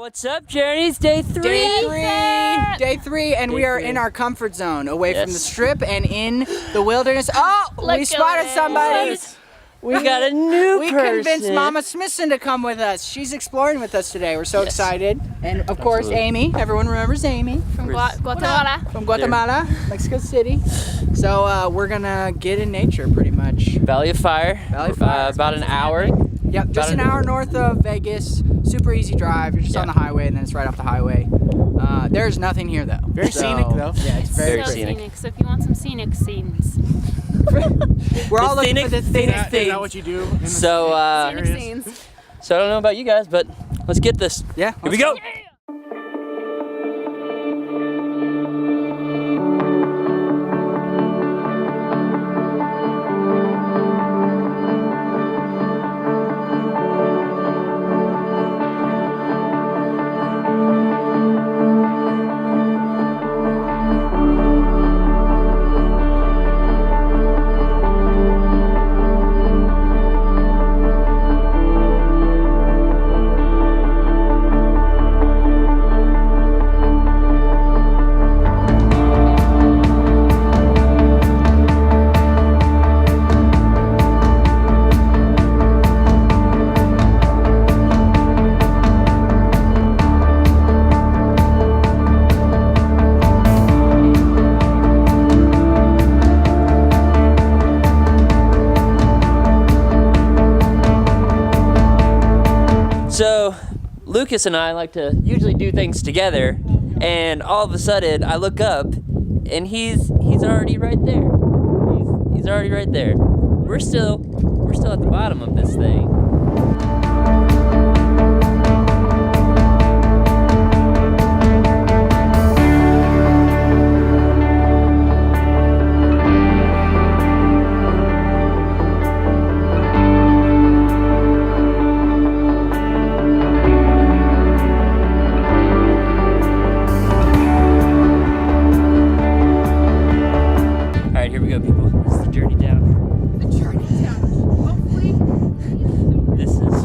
What's up, Journeys? Day three, and we are in our comfort zone, away from the strip and in the wilderness. Oh, we spotted somebody. We got a new person. We convinced Mama Smithson to come with us. She's exploring with us today. We're so excited. And of course, Amy. Everyone remembers Amy. From Guatemala. From Guatemala, Mexico City. So we're gonna get in nature pretty much. Valley of Fire. About an hour. Yep, just an hour north of Vegas. Super easy drive. You're just on the highway, and then it's right off the highway. There's nothing here though. Very scenic though. Yeah, it's very scenic. So if you want some scenic scenes. We're all looking for the scenic things. Is that what you do? Scenic scenes. So I don't know about you guys, but let's get this. Yeah. Here we go. So Lucas and I like to usually do things together, and all of a sudden I look up and he's already right there. He's already right there. We're still at the bottom of this thing. Here we go, people. This is the journey down. The journey down. Hopefully. This is...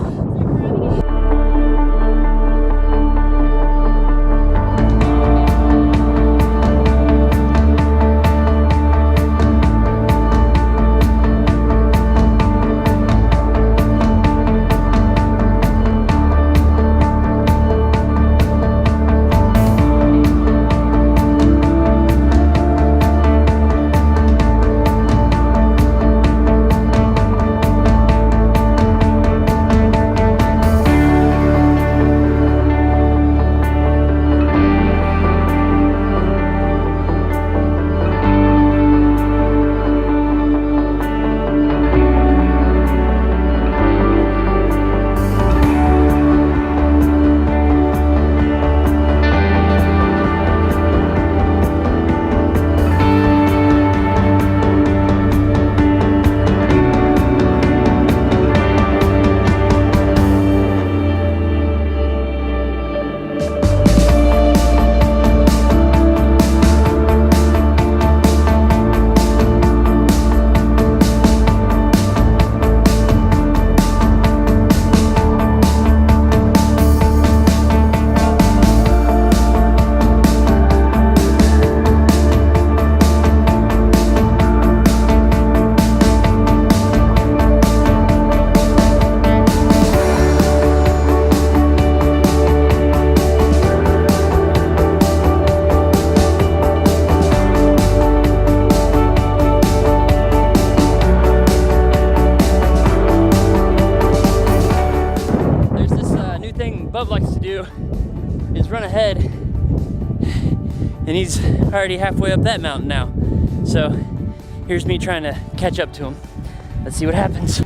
Bub likes to do is run ahead, and he's already halfway up that mountain now. So here's me trying to catch up to him. Let's see what happens.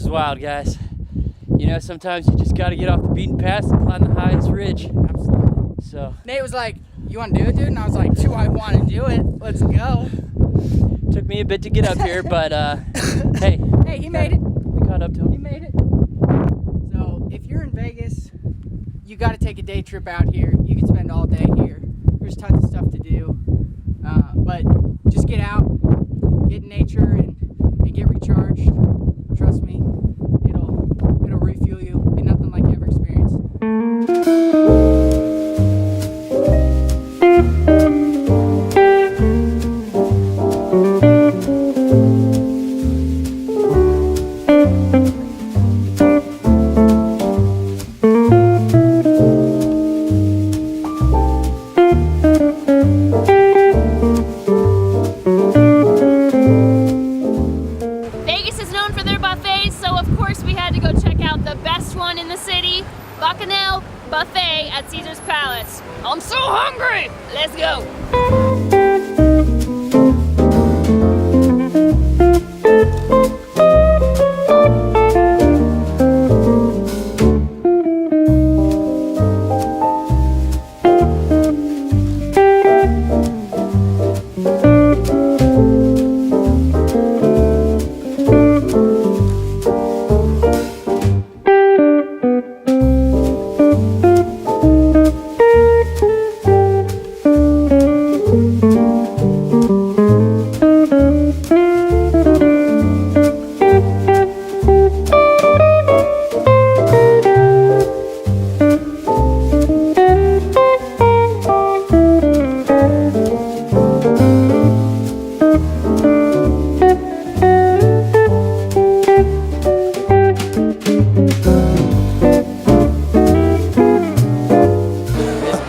was wild, guys. You know, sometimes you just got to get off the beaten path and climb the highest ridge. Absolutely. So Nate was like, "You want to do it, dude?" And I was like, "Do I want to do it? Let's go." took me a bit to get up here, but hey. Hey, he made it. We caught up to him. He made it. So if you're in Vegas, you got to take a day trip out here. You can spend all day here. There's tons of stuff to do. But just get out, get in nature, and get recharged. Trust me, it'll refuel you. Be nothing like you ever experienced. Vegas is known for their buffets, so of course we had to go check out the best one in the city, Bacchanal Buffet at Caesar's Palace. I'm so hungry! Let's go!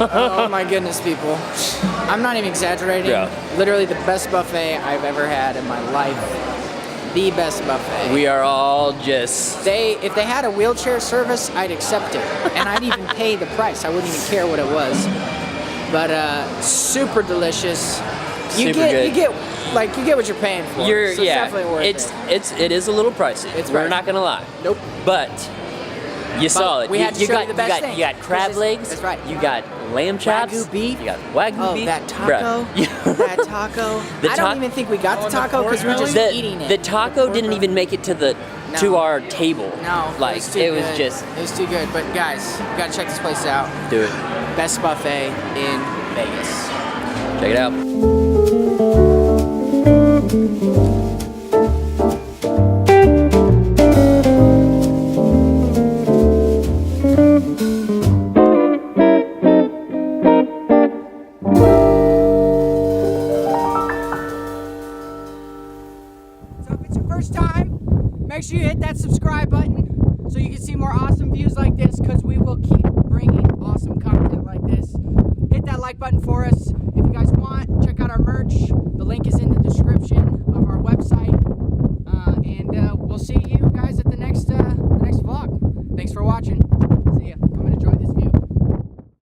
Oh my goodness, people. I'm not even exaggerating. Yeah. Literally the best buffet I've ever had in my life. The best buffet. We are all just... If they had a wheelchair service, I'd accept it. And I'd even pay the price. I wouldn't even care what it was. But super delicious. You Super good. You get what you're paying for. You're, so yeah, it's definitely worth it. it is a little pricey. We're right. not gonna lie. Nope. But you saw it. we had to show you the best thing. You got crab legs. That's right. You got lamb chops. Wagyu beef. You got wagyu beef. That taco. Bruh. That taco. The I don't even think we got the taco because we were just eating it. The taco didn't even make it to our table. No, like it was too good. But guys, you gotta check this place out. Do it. Best buffet in Vegas. Check it out. So if it's your first time, make sure you hit that subscribe button so you can see more awesome views like this, because we will keep bringing awesome content like this. Hit that like button for us. If you guys want, check out our merch. The link is in the description of our website. And we'll see you guys at the next vlog. Thanks for watching.